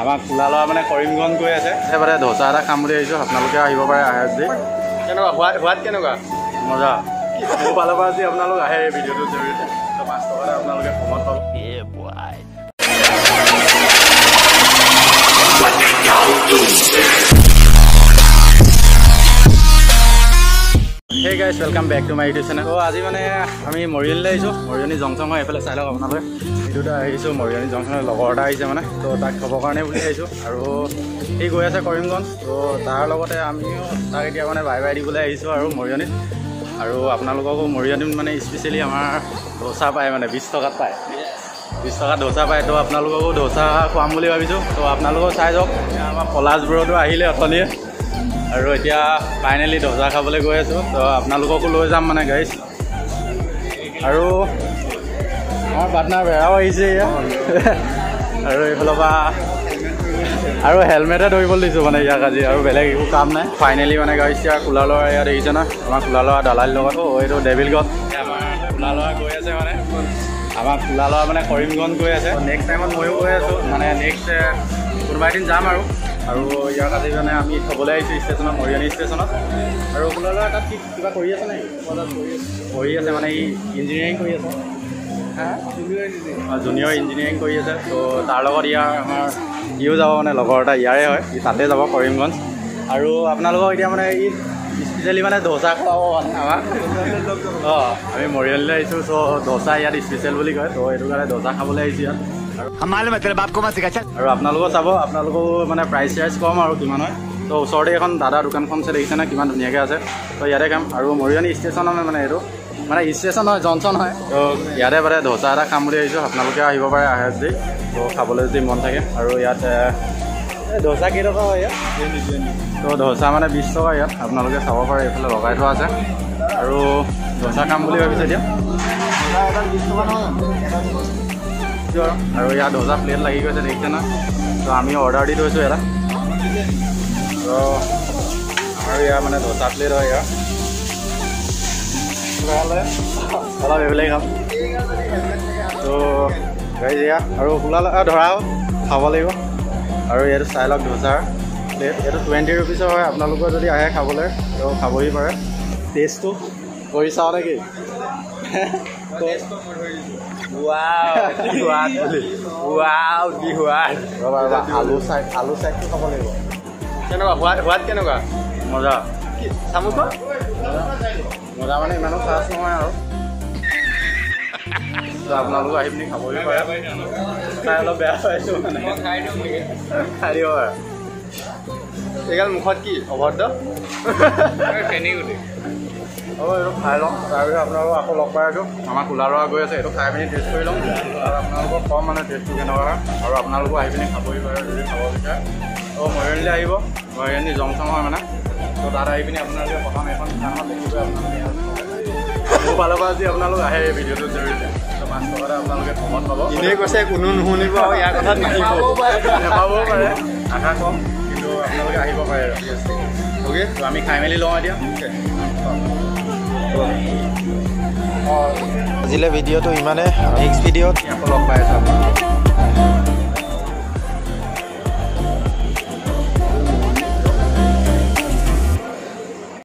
আমাক খোলা লোৱা মানে কৰিমগঞ্জ গৈ আছে এবাৰে ধোচা এটা খাম বুলি আহিছোঁ আপোনালোকে আহিব পাৰে আহে যদি কেনেকুৱা সোৱাদ কেনেকুৱা মজা মোৰ ফালৰ পৰা যদি আপোনালোক আহে এই ভিডিঅ'টোৰ জৰিয়তে তো 5 টকাতে আপোনালোকে কমত পাব Hey guys, welcome back to my YouTube channel. So, আজি মানে আমি মৰিয়নি আহিছো মৰিয়নি জংচং হয় এফালে চাই লওক আপোনালোকে ভিডিঅ'টা আহিছো মৰিয়নি জংচঙৰ লগৰ এটা আহিছে মানে তো তাক খবৰ কাৰণে বুলি আহিছো আৰু সি গৈ আছে কৰিমগঞ্জ তো তাৰ লগতে আমিও তাক এতিয়া মানে বাই বাই দিবলৈ আহিছো আৰু মৰিয়নিত আৰু আপোনালোককো মৰিয়নিত মানে স্পেচিয়েলি আমাৰ ধোচা পায় মানে 20 টকাত পায় 20 টকাত ধোচা পায় তো আপোনালোককো ধোচা খুৱাম বুলি ভাবিছো তো আপোনালোকেও চাই যাওক আমাৰ পলাশবোৰতো আহিলে অথনিয়ে আৰু এতিয়া ফাইনেলি ধোচা খাবলৈ গৈ আছোঁ তো আপোনালোককো লৈ যাম মানে গাইছ আৰু আমাৰ পাৰ্টনাৰ বেৰাও আহিছে ইয়াত আৰু এইফালৰ পৰা আৰু হেলমেটে ধৰিবলৈ দিছোঁ মানে ইয়াক আজি আৰু বেলেগ একো কাম নাই ফাইনেলি মানে গাইছ ইয়াৰ কোলা ল'ৰা ইয়াত দেখিছে ন আমাৰ কোলা ল'ৰা দালালিৰ লগত এইটো ডেভিলগঞ্জ আমাৰ কোলা ল'ৰা গৈ আছে মানে আমাৰ কোলা ল'ৰা মানে কৰিমগঞ্জ গৈ আছে নেক্সট টাইমত ময়ো গৈ আছোঁ মানে নেক্সট কোনোবা এদিন যাম আৰু ইয়াক আজি মানে আমি থ'বলৈ আহিছোঁ ষ্টেচনত মৰিয়নি ষ্টেচনত আৰু কোলা ল'ৰা তাত কিবা কৰি আছে নেকি কৰি আছে মানে ই ইঞ্জিনিয়াৰিং কৰি আছে জুনিয়ৰ ইঞ্জিনিয়াৰিং কৰি আছে তো তাৰ লগত ইয়াৰ আমাৰ ইও যাব মানে লগৰ এটা ইয়াৰে হয় ই তাতে যাব কৰিমগঞ্জ আৰু আপোনালোকক এতিয়া মানে ই স্পেচিয়েলি মানে ধোচা খুৱাব মানে আমাক আমি মৰিয়নিলৈ আহিছোঁ চ' ধোচা ইয়াত স্পেচিয়েল বুলি কয় তো সেইটো কাৰণে ধোচা খাবলৈ আহিছোঁ ইয়াত আৰু আপোনালোকেও চাব আপোনালোকেও মানে প্ৰাইচ চাইজ কম আৰু কিমান হয় তো ওচৰতে এখন দাদা দোকানখন আছে দেখিছে নে কিমান ধুনীয়াকৈ আছে তো ইয়াতে খাম আৰু মৰিয়নি ষ্টেচন হয় মানে এইটো মানে ষ্টেচন হয় জনচন হয় তো ইয়াতে মানে ধোচা এটা খাম বুলি আহিছোঁ আপোনালোকে আহিব পাৰে আহে যদি তো খাবলৈ যদি মন থাকে আৰু ইয়াত ধোচা কেইটকা হয় ইয়াত তো ধোচা মানে 20 টকা ইয়াত আপোনালোকে চাব পাৰে এইফালে লগাই থোৱা আছে আৰু ধোচা খাম বুলি ভাবিছে এতিয়া আৰু ইয়াত ধোচা প্লেট লাগি গৈছে দেখিছে না তো আমি অৰ্ডাৰ দি থৈছোঁ এটা তো আমাৰ ইয়াৰ মানে ধোচা প্লেট হয় ইয়াৰ অলপ এইবিলাকেই খাম তো গাড়ী দিয়া আৰু খোলা ধৰাও খাব লাগিব আৰু এইটো চাই লওক ধোচাৰ প্লেট এইটো 20 ৰুপিছৰ হয় আপোনালোকৰ যদি আহে খাবলৈ তো খাবহি পাৰে টেষ্টটো কৰি চাওঁ নেকি আলু চাইডটো খাব লাগিব কেনেকুৱা সোৱাদ কেনেকুৱা মজা চামুচ মজা মানে ইমানো খাচ নহয় আৰু আপোনালোক আহি পিনি খাবহি পাৰে খাই অলপ বেয়া পাইছোঁ মানে খাই দিব পাৰে এইগাল মুখত কি অভদ্ৰ চেনি গুটি হ'ব এইটো খাই লওঁ তাৰপিছত আপোনালোকক আকৌ লগ পাই আছোঁ আমাৰ কোলা ল'ৰা গৈ আছে এইটো খাই পিনি টেষ্ট কৰি লওঁ আৰু আপোনালোকক কম মানে টেষ্টটো কেনেকুৱা আৰু আপোনালোকো আহি পিনি খাবহি পাৰে যদি খাব বিচাৰে তো মৰিয়নিলৈ আহিব মৰিয়নি জংচং হয় মানে তো তাত আহি পিনি আপোনালোকে প্ৰথম এখন দোকানত দেখিবই আপোনালোকে মোৰ ফালৰ পৰা যদি আপোনালোক আহে এই ভিডিঅ'টোৰ জৰিয়তে তো 5 টকাতে আপোনালোকে কমত পাব এনেই কৈছে কোনো নুশুনিব আৰু ইয়াৰ কথাত নাপাবও পাৰে আশা কম কিন্তু আপোনালোকে আহিব পাৰে অ'কে তো আমি খাই মেলি লওঁ এতিয়া আজিলে ভিডিঅ'টো ইমানে নেক্সট ভিডিঅ'ত আকৌ লগ পাই আছোঁ